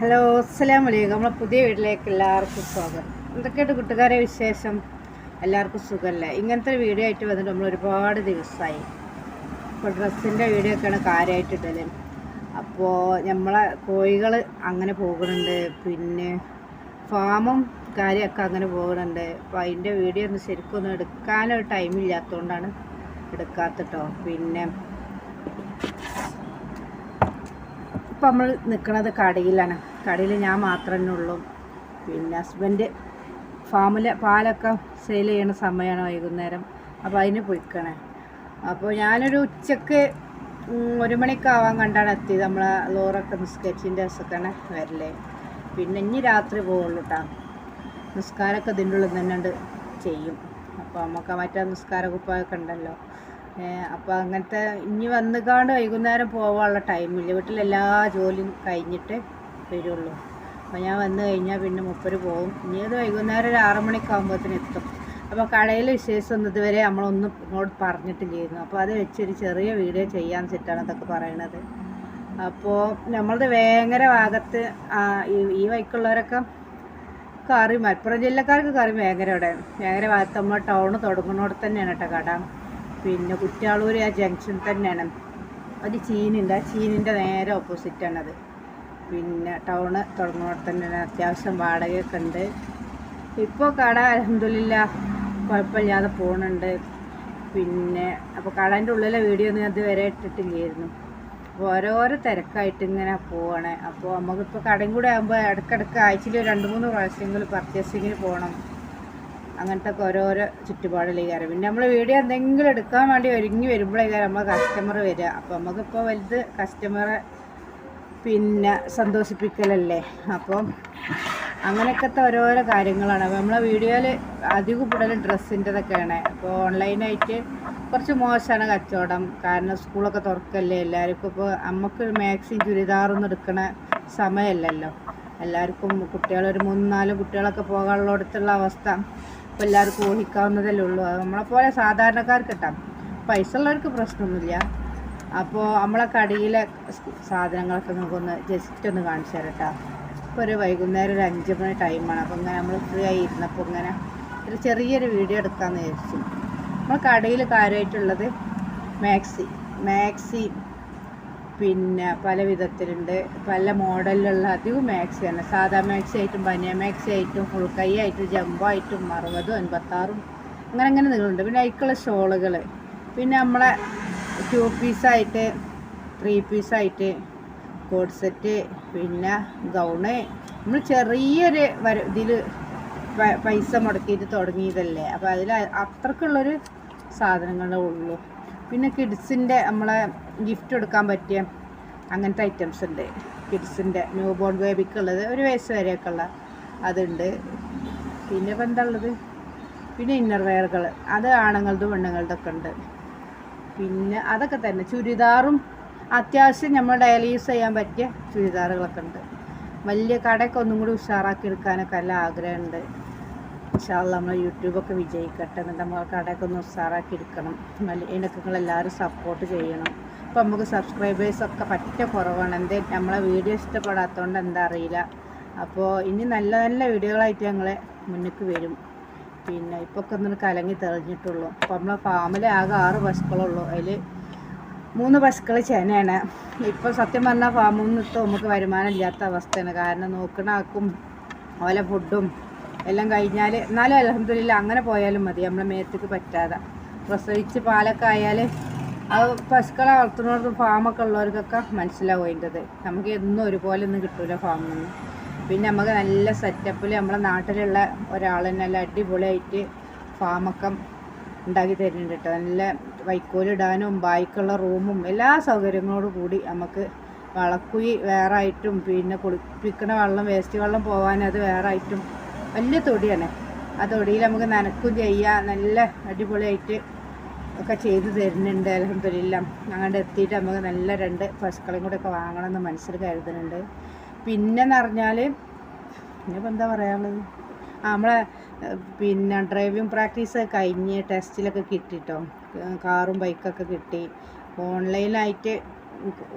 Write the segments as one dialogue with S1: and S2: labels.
S1: Hello, അസ്സലാമു അലൈക്കും. നമ്മളെ പുതിയ വീട്ടിലേക്ക് എല്ലാവർക്കും സ്വാഗതം. എന്തൊക്കെയുണ്ട് കൂട്ടുകാരെ വിശേഷം? എല്ലാവർക്കും സുഖമല്ലേ? ഇങ്ങനത്തെ ഒരു വീഡിയോ ആയിട്ട് വന്നിട്ട് നമ്മൾ ഒരുപാട് ദിവസമായി. ഇപ്പോൾ ഡ്രസ്സിൻ്റെ വീഡിയോ ഒക്കെയാണ് കാര്യമായിട്ടിട്ടത്. അപ്പോൾ നമ്മളെ കോഴികൾ അങ്ങനെ പോകുന്നുണ്ട്, പിന്നെ ഫാമും കാര്യമൊക്കെ അങ്ങനെ പോകുന്നുണ്ട്. അപ്പോൾ അതിൻ്റെ വീഡിയോ ഒന്നും ശരിക്കൊന്നും എടുക്കാനൊരു ടൈമില്ലാത്തതുകൊണ്ടാണ് എടുക്കാത്തട്ടോ. പിന്നെ ഇപ്പം നമ്മൾ നിൽക്കുന്നത് കടയിലാണ്. കടയിൽ ഞാൻ മാത്രമേ ഉള്ളൂ. പിന്നെ ഹസ്ബൻഡ് ഫാമിലെ പാലൊക്കെ സെയിൽ ചെയ്യണ സമയമാണ് വൈകുന്നേരം. അപ്പോൾ അതിന് പോയിക്കണേ. അപ്പോൾ ഞാനൊരു ഉച്ചക്ക് 1 മണിക്കാവാൻ കണ്ടാണ് എത്തിയത്. നമ്മളെ ലോറൊക്കെ നിസ്കരിച്ചിൻ്റെ ദിവസമൊക്കെയാണ് വരലേ. പിന്നെ ഇനി രാത്രി പോവുള്ളൂ കേട്ടോ. നിസ്കാരമൊക്കെ ഇതിൻ്റെ ഉള്ളിൽ തന്നെ ചെയ്യും. അപ്പോൾ നമുക്ക് മറ്റേ നിസ്കാര കുപ്പായൊക്കെ ഉണ്ടല്ലോ. അപ്പോൾ അങ്ങനത്തെ ഇനി വന്നുകാണ്ട് വൈകുന്നേരം പോകാനുള്ള ടൈമില്ല. വീട്ടിലെല്ലാ ജോലിയും കഴിഞ്ഞിട്ട് വരുള്ളൂ. അപ്പോൾ ഞാൻ വന്നു കഴിഞ്ഞാൽ പിന്നെ മൂപ്പര് പോകും. ഇനി അത് വൈകുന്നേരം ഒരു 6 മണിക്കാകുമ്പോഴത്തേന് എത്തും. അപ്പോൾ കടയിൽ വിശേഷം ഇതുവരെ നമ്മളൊന്നും ഇങ്ങോട്ട് പറഞ്ഞിട്ടില്ലായിരുന്നു. അപ്പോൾ അത് വെച്ചൊരു ചെറിയ വീഡിയോ ചെയ്യാൻ വെച്ചിട്ടാണ് ഇതൊക്കെ പറയണത്. അപ്പോൾ നമ്മളത് വേങ്ങര ഭാഗത്ത് ഈ വഴിക്കുള്ളവരൊക്കെ കറി മലപ്പുറം ജില്ലക്കാർക്ക് കറി വേങ്ങര ഭാഗത്ത് നമ്മൾ ടൗണ് തുടങ്ങുന്നിടത്ത് തന്നെയാണ് കേട്ടോ കട. പിന്നെ കുറ്റാളൂർ ആ ജംഗ്ഷൻ തന്നെയാണ്. ഒരു ചീനുണ്ട്, ആ ചീനിൻ്റെ നേരെ ഓപ്പോസിറ്റാണത്. പിന്നെ ടൗണ് തുടങ്ങുന്നിടത്ത് തന്നെയാണ്. അത്യാവശ്യം വാടകയൊക്കെ ഉണ്ട്. ഇപ്പോൾ കട അൽഹംദുലില്ലാ കുഴപ്പമില്ലാതെ പോകുന്നുണ്ട്. പിന്നെ അപ്പോൾ കടേൻ്റെ ഉള്ളിലെ വീഡിയോ ഒന്നും അതുവരെ ഇട്ടിട്ടില്ലായിരുന്നു. അപ്പോൾ ഓരോരോ തിരക്കായിട്ട് ഇങ്ങനെ പോവാണ്. അപ്പോൾ നമുക്കിപ്പോൾ കടയും കൂടെ ആകുമ്പോൾ ഇടയ്ക്കിടയ്ക്ക് ആഴ്ചയിൽ 2-3 പ്രാവശ്യമെങ്കിലും പർച്ചേസിങ്ങിന് പോകണം. അങ്ങനത്തെ ഒക്കെ ഓരോരോ ചുറ്റുപാടിലേക്കാരം. പിന്നെ നമ്മൾ വീഡിയോ എന്തെങ്കിലും എടുക്കാൻ വേണ്ടി ഒരുങ്ങി വരുമ്പോഴേക്കാരം നമ്മൾ കസ്റ്റമർ വരിക. അപ്പോൾ നമുക്കിപ്പോൾ വലുത് കസ്റ്റമറെ പിന്നെ സന്തോഷിപ്പിക്കലല്ലേ. അപ്പോൾ അങ്ങനെയൊക്കത്തെ ഓരോരോ കാര്യങ്ങളാണ്. അപ്പോൾ നമ്മളെ വീഡിയോയിൽ അധികം കൂടുതൽ ഡ്രസ്സിൻ്റെതൊക്കെയാണ്. അപ്പോൾ ഓൺലൈനായിട്ട് കുറച്ച് മോശമാണ് കച്ചവടം. കാരണം സ്കൂളൊക്കെ തുറക്കല്ലേ. എല്ലാവർക്കും ഇപ്പോൾ നമുക്ക് മാക്സിമം ചുരിദാറൊന്നും എടുക്കണ സമയമല്ലല്ലോ. എല്ലാവർക്കും കുട്ടികളൊരു 3-4 കുട്ടികളൊക്കെ പോകാനുള്ളിടത്തുള്ള അവസ്ഥ ഇപ്പോൾ എല്ലാവർക്കും ഊഹിക്കാവുന്നതല്ലേ ഉള്ളൂ. അത് നമ്മളെപ്പോലെ സാധാരണക്കാർക്ക് കിട്ടാം. പൈസ ഉള്ളവർക്ക് പ്രശ്നമൊന്നുമില്ല. അപ്പോൾ നമ്മളെ കടയിലെ സാധനങ്ങളൊക്കെ നമുക്കൊന്ന് ജസ്റ്റ് ഒന്ന് കാണിച്ചു തരാം കേട്ടോ. ഇപ്പോൾ ഒരു വൈകുന്നേരം ഒരു 5 മണി ടൈമാണ്. അപ്പോൾ ഇങ്ങനെ നമ്മൾ ഫ്രീ ആയി ഇരുന്നപ്പോൾ ഇങ്ങനെ ഒരു ചെറിയൊരു വീഡിയോ എടുക്കാമെന്ന് വിചാരിച്ചു. നമ്മൾ കടയിൽ കാര്യമായിട്ടുള്ളത് മാക്സി പിന്നെ പല വിധത്തിലുണ്ട്. പല മോഡലിലുള്ള അധികം മാക്സിയാണ്. സാധാ മാക്സി ആയിട്ടും ബനിയ മാക്സി ആയിട്ടും ഫുൾ കൈ ആയിട്ടും ജമ്പോ ആയിട്ടും 60, 56 അങ്ങനെ നിങ്ങളുണ്ട്. പിന്നെ അതിക്കുള്ള ഷോളുകൾ, പിന്നെ നമ്മളെ 2 പീസായിട്ട് 3 പീസായിട്ട് കോഡ് സെറ്റ്, പിന്നെ ഗൗണ്. നമ്മൾ ചെറിയൊരു ഇതിൽ പൈസ മുടക്കിയിട്ട് തുടങ്ങിയതല്ലേ. അപ്പോൾ അതിൽ അത്രക്കുള്ളൊരു സാധനങ്ങളേ ഉള്ളൂ. പിന്നെ കിഡ്സിൻ്റെ നമ്മളെ ഗിഫ്റ്റ് കൊടുക്കാൻ പറ്റിയ അങ്ങനത്തെ ഐറ്റംസ് ഉണ്ട്. കിഡ്സിൻ്റെ ന്യൂ ബോൺ ബേബിക്കുള്ളത് 1 വയസ്സ് വരെയൊക്കെ ഉള്ള അതുണ്ട്. പിന്നെ ഇപ്പം എന്താ ഉള്ളത്, പിന്നെ ഇന്നർ വെയറുകൾ, അത് ആണുങ്ങളതും പെണ്ണുങ്ങളതൊക്കെ ഉണ്ട്. പിന്നെ അതൊക്കെ തന്നെ ചുരിദാറും അത്യാവശ്യം നമ്മൾ ഡെയിലി യൂസ് ചെയ്യാൻ പറ്റിയ ചുരിദാറുകളൊക്കെ ഉണ്ട്. വലിയ കടയൊക്കെ ഒന്നും കൂടി ഉഷാറാക്കി എടുക്കാനൊക്കെ നല്ല ആഗ്രഹമുണ്ട്. ഇൻഷാ അല്ലാഹ് നമ്മൾ യൂട്യൂബൊക്കെ വിജയിക്കട്ടെ. എന്നിട്ട് നമ്മൾ കടയൊക്കെ ഒന്ന് ഉഷാറാക്കി എടുക്കണം. ഇതിനൊക്കെ നിങ്ങളെല്ലാവരും സപ്പോർട്ട് ചെയ്യണം. അപ്പോൾ നമുക്ക് സബ്സ്ക്രൈബേഴ്സൊക്കെ പറ്റ കുറവാണ്. നമ്മളെ വീഡിയോ ഇഷ്ടപ്പെടാത്തതുകൊണ്ട് എന്താ അറിയില്ല. അപ്പോൾ ഇനി നല്ല നല്ല വീഡിയോകളായിട്ട് ഞങ്ങൾ മുന്നിലേക്ക് വരും. പിന്നെ ഇപ്പോൾ ഒക്കെ ഒന്ന് കലങ്ങി തെളിഞ്ഞിട്ടുള്ളൂ. അപ്പോൾ നമ്മളെ ഫാമിൽ ആകെ 6 പശുക്കളുള്ളൂ. അതിൽ 3 പശുക്കൾ ചെനയാണ്. ഇപ്പോൾ സത്യം പറഞ്ഞാൽ ഫാമിൽ നിന്നിട്ട് നമുക്ക് വരുമാനം ഇല്ലാത്ത അവസ്ഥയാണ്. കാരണം നോക്കണ ആക്കും ഓല ഫുഡും എല്ലാം കഴിഞ്ഞാൽ എന്നാലും അൽഹംദുലില്ലാ അങ്ങനെ പോയാലും മതി. നമ്മളെ മേത്തേക്ക് പറ്റാതെ പ്രസവിച്ച് പാലൊക്കെ ആയാൽ അത് പശുക്കളെ വളർത്തുന്നവർക്കും ഫാമൊക്കെ ഉള്ളവർക്കൊക്കെ മനസ്സിലാവും അതിൻ്റെത്. നമുക്ക് എന്നും ഒരുപോലെ ഒന്നും കിട്ടില്ല ഫാമിൽ നിന്ന്. പിന്നെ നമുക്ക് നല്ല സെറ്റപ്പിൽ നമ്മളെ നാട്ടിലുള്ള ഒരാൾ തന്നെ നല്ല അടിപൊളിയായിട്ട് ഫാമൊക്കെ ഉണ്ടാക്കി തരുന്നുണ്ട് കേട്ടോ. നല്ല വൈക്കോലിടാനും ബായിക്കുള്ള റൂമും എല്ലാ സൗകര്യങ്ങളോടും കൂടി നമുക്ക് വളക്കുഴി വേറെ ആയിട്ടും, പിന്നെ കുളിപ്പിക്കണ വെള്ളം വേസ്റ്റ് വെള്ളം പോകാൻ അത് വേറെ ആയിട്ടും വലിയ തൊടിയാണ്. ആ തൊടിയിൽ നമുക്ക് നനക്കും ചെയ്യാം. നല്ല അടിപൊളിയായിട്ട് ഒക്കെ ചെയ്ത് തരുന്നുണ്ട് അൽഹംദുലില്ലാ. അങ്ങോട്ട് എത്തിയിട്ട് നമുക്ക് നല്ല 2 പശുക്കളെയും കൂടെ ഒക്കെ വാങ്ങണമെന്ന് മനസ്സിൽ കരുതുന്നുണ്ട്. പിന്നെന്ന് പറഞ്ഞാൽ ഇനിയിപ്പോൾ എന്താ പറയാനുള്ളത്, നമ്മളെ പിന്നെ ഡ്രൈവിംഗ് പ്രാക്ടീസ് കഴിഞ്ഞ് ടെസ്റ്റിലൊക്കെ കിട്ടിട്ടോ. കാറും ബൈക്കൊക്കെ കിട്ടി. ഓൺലൈനായിട്ട്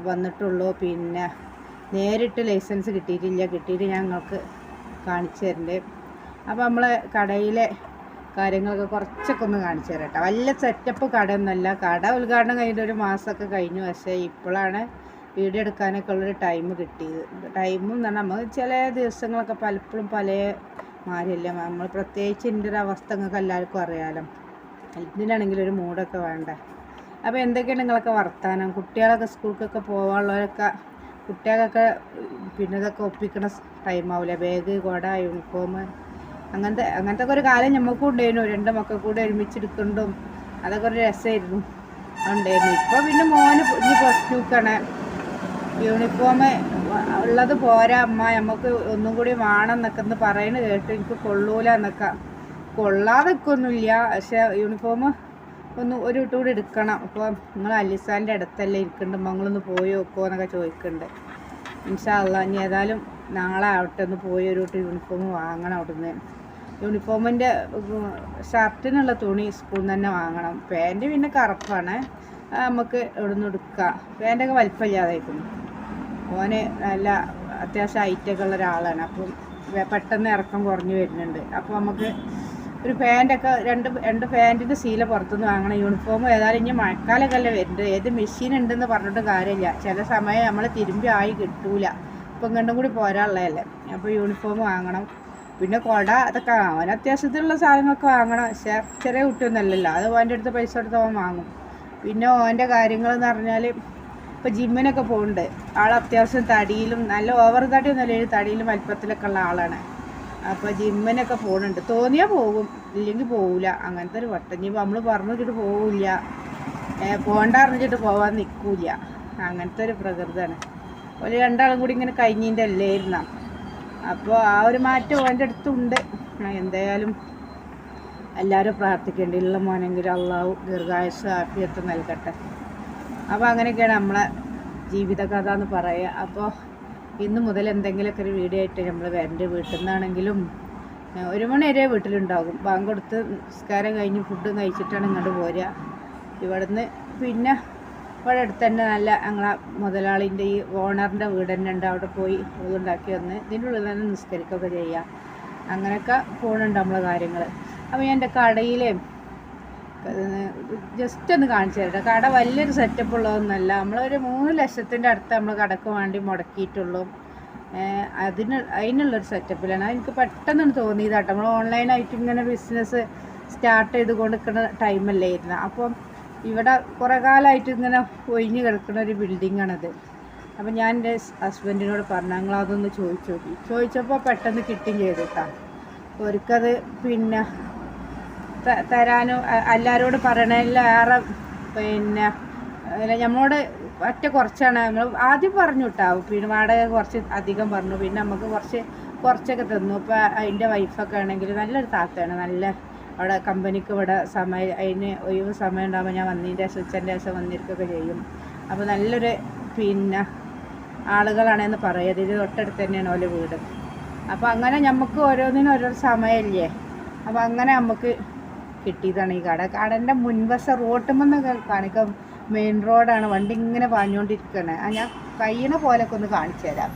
S1: വന്നിട്ടുള്ളൂ. പിന്നെ നേരിട്ട് ലൈസൻസ് കിട്ടിയിട്ടില്ല. കിട്ടിയിട്ട് ഞങ്ങൾക്ക് കാണിച്ചു തരണ്ട്. അപ്പോൾ നമ്മൾ കടയിലെ കാര്യങ്ങളൊക്കെ കുറച്ചൊക്കെ ഒന്ന് കാണിച്ചു തരാം കേട്ടോ. വലിയ സെറ്റപ്പ് കടയൊന്നുമല്ല. കട ഉദ്ഘാടനം കഴിഞ്ഞിട്ട് ഒരു മാസമൊക്കെ കഴിഞ്ഞു. പക്ഷേ ഇപ്പോഴാണ് വീഡിയോ എടുക്കാനൊക്കെ ഉള്ളൊരു ടൈം കിട്ടിയത്. ടൈമെന്ന് പറഞ്ഞാൽ നമ്മൾ ചില ദിവസങ്ങളൊക്കെ പലപ്പോഴും പല മാറിയല്ല. നമ്മൾ പ്രത്യേകിച്ച് എൻ്റെ ഒരു അവസ്ഥ നിങ്ങൾക്ക് എല്ലാവർക്കും അറിയാമല്ലോ. ഇതിനാണെങ്കിലും ഒരു മൂടൊക്കെ വേണ്ട. അപ്പോൾ എന്തൊക്കെയാണ് നിങ്ങളൊക്കെ വർത്താനം? കുട്ടികളൊക്കെ സ്കൂൾക്കൊക്കെ പോകാനുള്ളവരൊക്കെ കുട്ടികൾക്കൊക്കെ പിന്നെ ഇതൊക്കെ ഒപ്പിക്കണ ടൈമാവില്ല. ബാഗ്, കുട, യൂണിഫോം അങ്ങനത്തെ ഒക്കെ ഒരു കാലം നമുക്കും ഉണ്ടായിരുന്നു. 2 മക്കൾ കൂടെ ഒരുമിച്ചെടുക്കണ്ടും അതൊക്കെ ഒരു രസമായിരുന്നു ഉണ്ടായിരുന്നു. ഇപ്പോൾ പിന്നെ മോന് ഇനി +2ക്കാണ്. യൂണിഫോം ഉള്ളത് പോരാ അമ്മ, നമുക്ക് ഒന്നും കൂടി വേണം എന്നൊക്കെ ഒന്ന് പറയുന്നത് കേട്ട്. എനിക്ക് കൊള്ളൂല എന്നൊക്കെ. കൊള്ളാതെ നിൽക്കൊന്നുമില്ല, പക്ഷേ യൂണിഫോം ഒരു ഇട്ട് കൂടി എടുക്കണം. അപ്പോൾ നിങ്ങൾ അലിസാൻ്റെ അടുത്തല്ലേ ഇരിക്കുന്നുണ്ട്, മങ്ങളൊന്ന് പോയി നോക്കുമോ എന്നൊക്കെ ചോദിക്കുന്നുണ്ട്. ഇൻഷാ അള്ളാ ഇനി ഏതായാലും നാളെ ആവട്ടെ ഒന്ന് പോയി ഒരു യൂണിഫോം വാങ്ങണം. അവിടുന്ന് യൂണിഫോമിൻ്റെ ഷർട്ടിനുള്ള തുണി സ്കൂളിൽ നിന്ന് തന്നെ വാങ്ങണം. പാൻറ്റ് പിന്നെ കറുപ്പാണ്, നമുക്ക് ഇവിടെ നിന്ന് എടുക്കാം. പാൻറ്റൊക്കെ വലിപ്പമില്ലാതായിരിക്കുന്നു. ഓന് നല്ല അത്യാവശ്യം ഹൈറ്റൊക്കെ ഉള്ള ഒരാളാണ്. അപ്പം പെട്ടെന്ന് ഇറക്കം കുറഞ്ഞു വരുന്നുണ്ട്. അപ്പോൾ നമുക്ക് ഒരു പാൻറ്റൊക്കെ രണ്ട് പാൻറ്റിൻ്റെ ശീല പുറത്തുനിന്ന് വാങ്ങണം. യൂണിഫോം ഏതായാലും ഇനി മഴക്കാലമൊക്കെ അല്ലേ വരുന്നത്. ഏത് മെഷീൻ ഉണ്ടെന്ന് പറഞ്ഞിട്ട് കാര്യമില്ല. ചില സമയം നമ്മൾ തിരുമ്പി ആയി കിട്ടൂല. ഇപ്പം കണ്ടും കൂടി പോരാനുള്ളതല്ലേ. അപ്പോൾ യൂണിഫോം വാങ്ങണം. പിന്നെ കുട അതൊക്കെ അവൻ അത്യാവശ്യത്തിലുള്ള സാധനങ്ങളൊക്കെ വാങ്ങണം. പക്ഷേ ചെറിയ കുട്ടിയൊന്നുമല്ലല്ലോ, അത് ഓൻ്റെ അടുത്ത് പൈസ കൊടുത്ത് അവൻ വാങ്ങും. പിന്നെ ഓൻ്റെ കാര്യങ്ങളെന്ന് പറഞ്ഞാൽ ഇപ്പോൾ ജിമ്മിനൊക്കെ പോകുന്നുണ്ട്. ആൾ അത്യാവശ്യം തടിയിലും നല്ല ഓവർ തടിയൊന്നുമല്ല, തടിയിലും വലിപ്പത്തിലൊക്കെ ഉള്ള ആളാണ്. അപ്പോൾ ജിമ്മിനൊക്കെ പോകുന്നുണ്ട്. തോന്നിയാൽ പോകും, ഇല്ലെങ്കിൽ പോവില്ല. അങ്ങനത്തെ ഒരു വട്ടം. ഇനി നമ്മൾ പറഞ്ഞു വെച്ചിട്ട് പോവില്ല, പോകണ്ട അറിഞ്ഞിട്ട് പോകാൻ നിൽക്കില്ല. അങ്ങനത്തെ ഒരു പ്രകൃതമാണ്. ഒരു 2 ആളും കൂടി ഇങ്ങനെ കഴിഞ്ഞതിൻ്റെ അല്ലായിരുന്ന. അപ്പോൾ ആ ഒരു മാറ്റം ഓൻ്റെ അടുത്തുണ്ട്. എന്തായാലും എല്ലാവരും പ്രാർത്ഥിക്കേണ്ടിയുള്ള മോനെങ്കിലും അള്ളാഹു ദീർഘായുസ്സ് ആഫിയത്ത് നൽകട്ടെ. അപ്പോൾ അങ്ങനെയൊക്കെയാണ് നമ്മളെ ജീവിതകഥ എന്ന് പറയുക. അപ്പോൾ ഇന്ന് മുതൽ എന്തെങ്കിലുമൊക്കെ ഒരു വീഡിയോ ആയിട്ട് നമ്മൾ വരണ്ട്. വീട്ടിൽ നിന്നാണെങ്കിലും 1 മണി വരെ വീട്ടിലുണ്ടാകും. ബാങ്ക് കൊടുത്ത് നിസ്കാരം കഴിഞ്ഞ് ഫുഡും കഴിച്ചിട്ടാണ് ഇങ്ങോട്ട് പോരുക. ഇവിടുന്ന് പിന്നെ ഇവിടെ അടുത്ത് തന്നെ നല്ല ഞങ്ങളെ മുതലാളിൻ്റെ ഈ ഓണറിൻ്റെ വീട് തന്നെ ഉണ്ട്. അവിടെ പോയി ഉണ്ടാക്കി വന്ന് ഇതിൻ്റെ ഉള്ളിൽ തന്നെ നിസ്കരിക്കുകയൊക്കെ ചെയ്യുക. അങ്ങനെയൊക്കെ പോകുന്നുണ്ട് നമ്മളെ കാര്യങ്ങൾ. അപ്പോൾ ഞാൻ എൻ്റെ കടയിലെ ജസ്റ്റ് ഒന്ന് കാണിച്ചു തരട്ടെ. കട വലിയൊരു സെറ്റപ്പ് ഉള്ളതൊന്നുമല്ല. നമ്മളൊരു 3 ലക്ഷത്തിൻ്റെ അടുത്ത് നമ്മൾ കടക്ക് വേണ്ടി മുടക്കിയിട്ടുള്ളൂ. അതിനുള്ളൊരു സെറ്റപ്പിലാണ്. എനിക്ക് പെട്ടെന്ന് തോന്നിയതാട്ടോ. നമ്മൾ ഓൺലൈനായിട്ട് ഇങ്ങനെ ബിസിനസ് സ്റ്റാർട്ട് ചെയ്ത് കൊടുക്കുന്ന ടൈമല്ലായിരുന്നു. അപ്പം ഇവിടെ കുറേ കാലമായിട്ട് ഇങ്ങനെ ഒഴിഞ്ഞ് കിടക്കുന്ന ഒരു ബിൽഡിങ്ങാണത്. അപ്പം ഞാൻ എൻ്റെ ഹസ്ബൻഡിനോട് പറഞ്ഞു ഞങ്ങളതൊന്ന് ചോദിച്ചപ്പോൾ പെട്ടെന്ന് കിട്ടുകയും ചെയ്തു കേട്ടോ. ഒരിക്കത് പിന്നെ തരാനും എല്ലാവരോടും പറയണതിലേറെ പിന്നെ നമ്മളോട് ഒറ്റ കുറച്ചാണ്. നമ്മൾ ആദ്യം പറഞ്ഞു കേട്ടോ. പിന്നെ വാടക കുറച്ച് അധികം പറഞ്ഞു. പിന്നെ നമുക്ക് കുറച്ചൊക്കെ തന്നു. ഇപ്പോൾ അതിൻ്റെ വൈഫൊക്കെ ആണെങ്കിൽ നല്ലൊരു താത്തയാണ്. നല്ല അവിടെ കമ്പനിക്ക് ഇവിടെ അതിന് ഒഴിവ് സമയം ഉണ്ടാകുമ്പോൾ ഞാൻ വന്നതിൻ്റെ ശേഷം ഉച്ചൻ്റെ ശേഷം വന്നിരിക്കുകയൊക്കെ ചെയ്യും. അപ്പോൾ നല്ലൊരു പിന്നെ ആളുകളാണെന്ന് പറയുക. ഇത് തൊട്ടടുത്ത് തന്നെയാണ് ഓലെ വീട്. അപ്പോൾ അങ്ങനെ നമുക്ക് ഓരോന്നിനും ഓരോ സമയമില്ലേ. അപ്പോൾ അങ്ങനെ നമുക്ക് കിട്ടിയതാണ് ഈ കട. കടൻ്റെ മുൻവശം റോട്ടുമെന്നൊക്കെ കാണിക്കാം. മെയിൻ റോഡാണ്. വണ്ടി ഇങ്ങനെ പാഞ്ഞുകൊണ്ടിരിക്കുകയാണ്. ഞാൻ കഴിയണ പോലൊക്കെ ഒന്ന് കാണിച്ചു തരാം.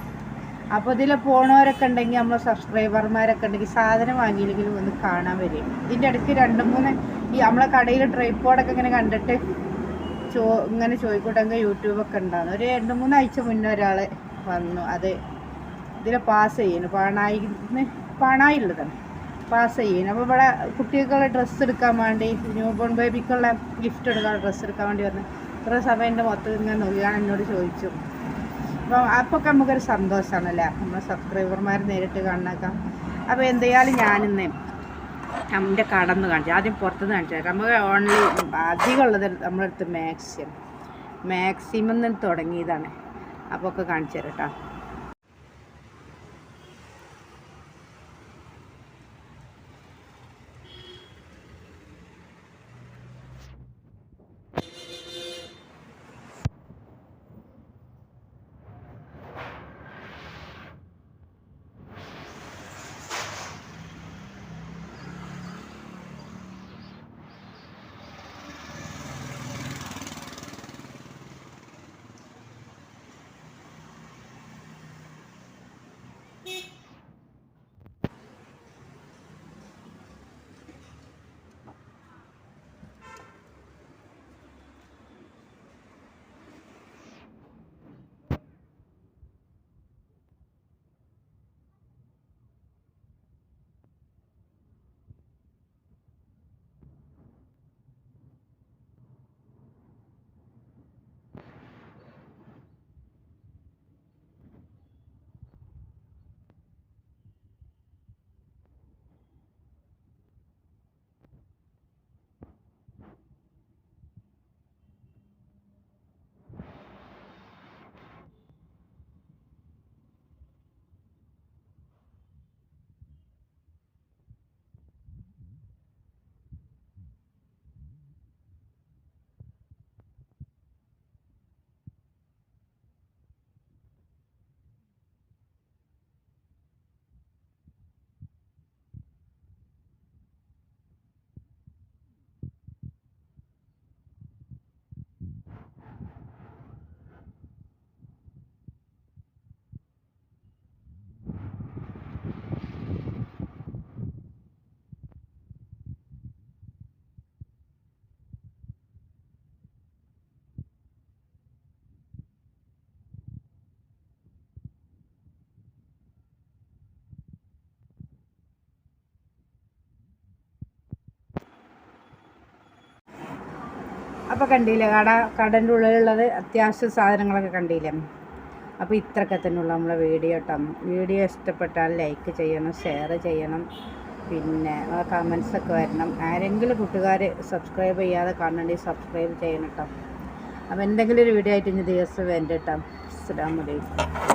S1: അപ്പോൾ ഇതിൽ പോണവരൊക്കെ ഉണ്ടെങ്കിൽ നമ്മൾ സബ്സ്ക്രൈബർമാരൊക്കെ ഉണ്ടെങ്കിൽ സാധനം വാങ്ങിയില്ലെങ്കിലും ഒന്ന് കാണാൻ വരും. ഇതിൻ്റെ ഇടയ്ക്ക് 2-3 ഈ നമ്മളെ കടയിൽ ട്രൈപ്പോഡൊക്കെ ഇങ്ങനെ കണ്ടിട്ട് ഇങ്ങനെ ചോദിക്കോട്ടെങ്കിൽ യൂട്യൂബൊക്കെ ഉണ്ടാകുന്നു. ഒരു 2-3 ആഴ്ച മുന്നേ ഒരാൾ വന്നു. അത് ഇതിൽ പാസ് ചെയ്യുന്നു. പാണായിലുള്ളതാണ് പാസ് ചെയ്യുന്നു. അപ്പോൾ ഇവിടെ കുട്ടികൾക്കുള്ള ഡ്രസ്സ് എടുക്കാൻ വേണ്ടി, ന്യൂ ബോൺ ബേബിക്കുള്ള ഗിഫ്റ്റ് എടുക്കാൻ ഡ്രസ്സ് എടുക്കാൻ വേണ്ടി വന്ന് ഇത്ര സമയം എൻ്റെ മൊത്തം ഇങ്ങനെ നോക്കിയാണ് എന്നോട് ചോദിച്ചു. അപ്പോൾ നമുക്കൊരു സന്തോഷമാണല്ലേ നമ്മൾ സബ്സ്ക്രൈബർമാർ നേരിട്ട് കാണാക്കാം. അപ്പോൾ എന്തായാലും ഞാനിന്ന് നമ്മുടെ കടന്ന് കാണിച്ചു. ആദ്യം പുറത്തുനിന്ന് കാണിച്ചു തരാം. നമുക്ക് ഓൺലി അധികം ഉള്ളത് നമ്മുടെ അടുത്ത് മാക്സിമം തുടങ്ങിയതാണ്. അപ്പോൾ ഒക്കെ കാണിച്ചു തരാം കേട്ടോ. അപ്പോൾ കണ്ടില്ലേ കടൻ്റെ ഉള്ളിലുള്ളത് അത്യാവശ്യ സാധനങ്ങളൊക്കെ കണ്ടില്ലേ. അപ്പോൾ ഇത്രയൊക്കെ തന്നെയുള്ള നമ്മളെ വീഡിയോ കേട്ടോ. വീഡിയോ ഇഷ്ടപ്പെട്ടാൽ ലൈക്ക് ചെയ്യണം, ഷെയർ ചെയ്യണം, പിന്നെ കമൻസൊക്കെ വരണം. ആരെങ്കിലും കൂട്ടുകാർ സബ്സ്ക്രൈബ് ചെയ്യാതെ കാണണമെങ്കിൽ സബ്സ്ക്രൈബ് ചെയ്യണം കേട്ടോ. അപ്പോൾ എന്തെങ്കിലും ഒരു വീഡിയോ ആയിട്ട് ഇനി ദിവസം വേണ്ട കേട്ടോ. അസ്സലാമു അലൈക്കും.